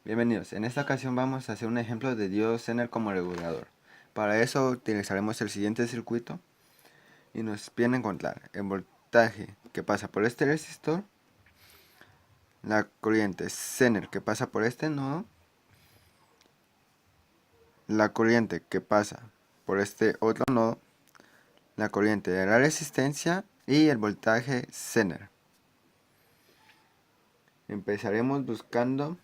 Bienvenidos, en esta ocasión vamos a hacer un ejemplo de diodo Zener como regulador. Para eso utilizaremos el siguiente circuito y nos piden encontrar el voltaje que pasa por este resistor, la corriente Zener que pasa por este nodo, la corriente que pasa por este otro nodo, la corriente de la resistencia y el voltaje Zener. Empezaremos buscando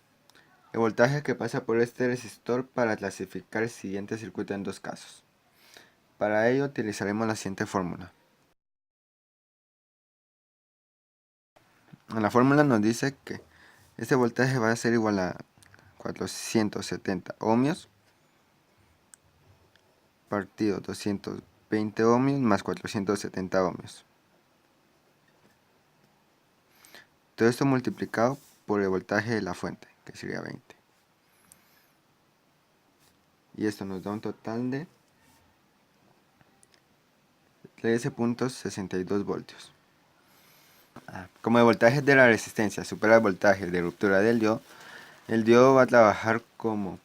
el voltaje que pasa por este resistor para clasificar el siguiente circuito en dos casos. Para ello utilizaremos la siguiente fórmula. En la fórmula nos dice que este voltaje va a ser igual a 470 ohmios partido 220 ohmios más 470 ohmios. Todo esto multiplicado por el voltaje de la fuente, que sería 20. Y esto nos da un total de 13.62 voltios. Como el voltaje de la resistencia supera el voltaje de ruptura del diodo, el diodo va a trabajar como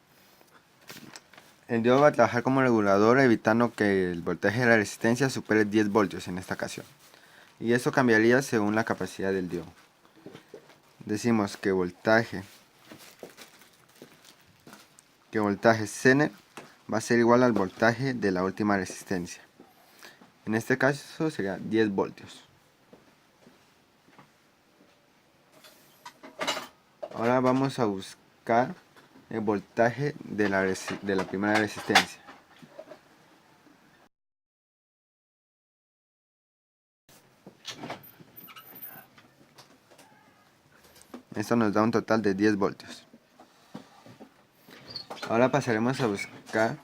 regulador, evitando que el voltaje de la resistencia supere 10 voltios en esta ocasión. Y eso cambiaría según la capacidad del diodo. Decimos que voltaje Zener va a ser igual al voltaje de la última resistencia. En este caso sería 10 voltios. Ahora vamos a buscar el voltaje de la primera resistencia. Esto nos da un total de 10 voltios. Ahora pasaremos a buscar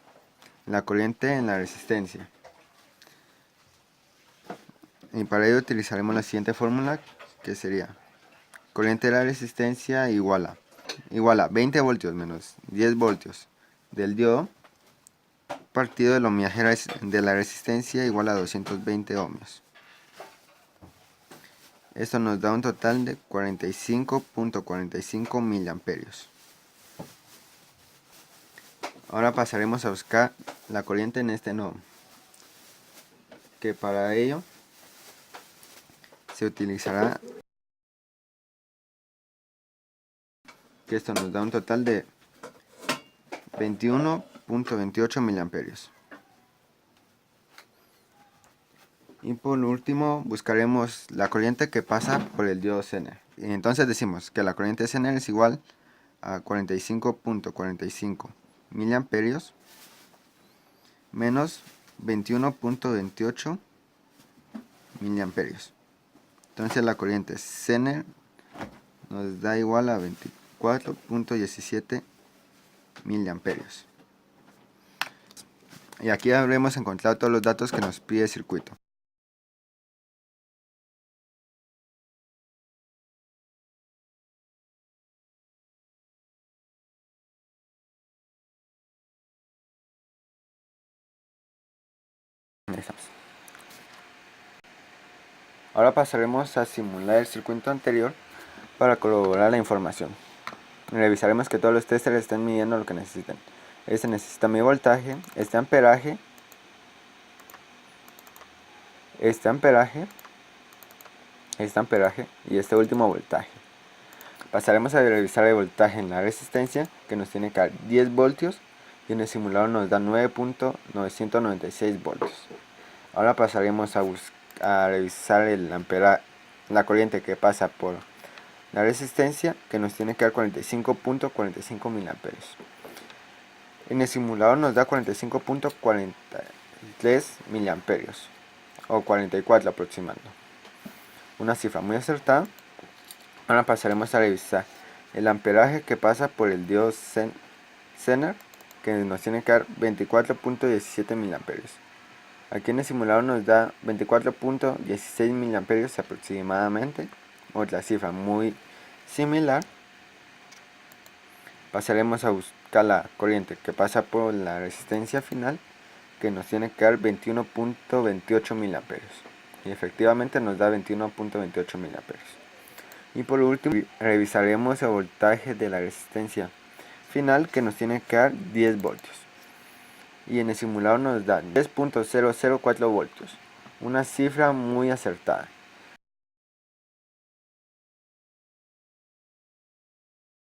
la corriente en la resistencia. Y para ello utilizaremos la siguiente fórmula, que sería corriente de la resistencia igual a 20 voltios menos 10 voltios del diodo partido del ohmiaje de la resistencia igual a 220 ohmios. Esto nos da un total de 45.45 miliamperios. Ahora pasaremos a buscar la corriente en este nodo, que para ello se utilizará, que esto nos da un total de 21.28 miliamperios. Y por último buscaremos la corriente que pasa por el diodo Zener. Y entonces decimos que la corriente Zener es igual a 45.45 miliamperios menos 21.28 miliamperios. Entonces la corriente Zener nos da igual a 24.17 miliamperios. Y aquí habremos encontrado todos los datos que nos pide el circuito. Ahora pasaremos a simular el circuito anterior para corroborar la información. Revisaremos que todos los testers estén midiendo lo que necesiten. Este necesita mi voltaje, este amperaje y este último voltaje. Pasaremos a revisar el voltaje en la resistencia, que nos tiene que dar 10 voltios y en el simulador nos da 9.996 voltios. Ahora pasaremos a revisar la corriente que pasa por la resistencia, que nos tiene que dar 45.45 miliamperios. En el simulador nos da 45.43 miliamperios o 44 aproximando. Una cifra muy acertada. Ahora pasaremos a revisar el amperaje que pasa por el diodo Zener, que nos tiene que dar 24.17 miliamperios. Aquí en el simulador nos da 24.16 miliamperios aproximadamente, otra cifra muy similar. Pasaremos a buscar la corriente que pasa por la resistencia final, que nos tiene que dar 21.28 miliamperios. Y efectivamente nos da 21.28 miliamperios. Y por último revisaremos el voltaje de la resistencia, final que nos tiene que dar 10 voltios. Y en el simulador nos da 10.004 voltios. Una cifra muy acertada.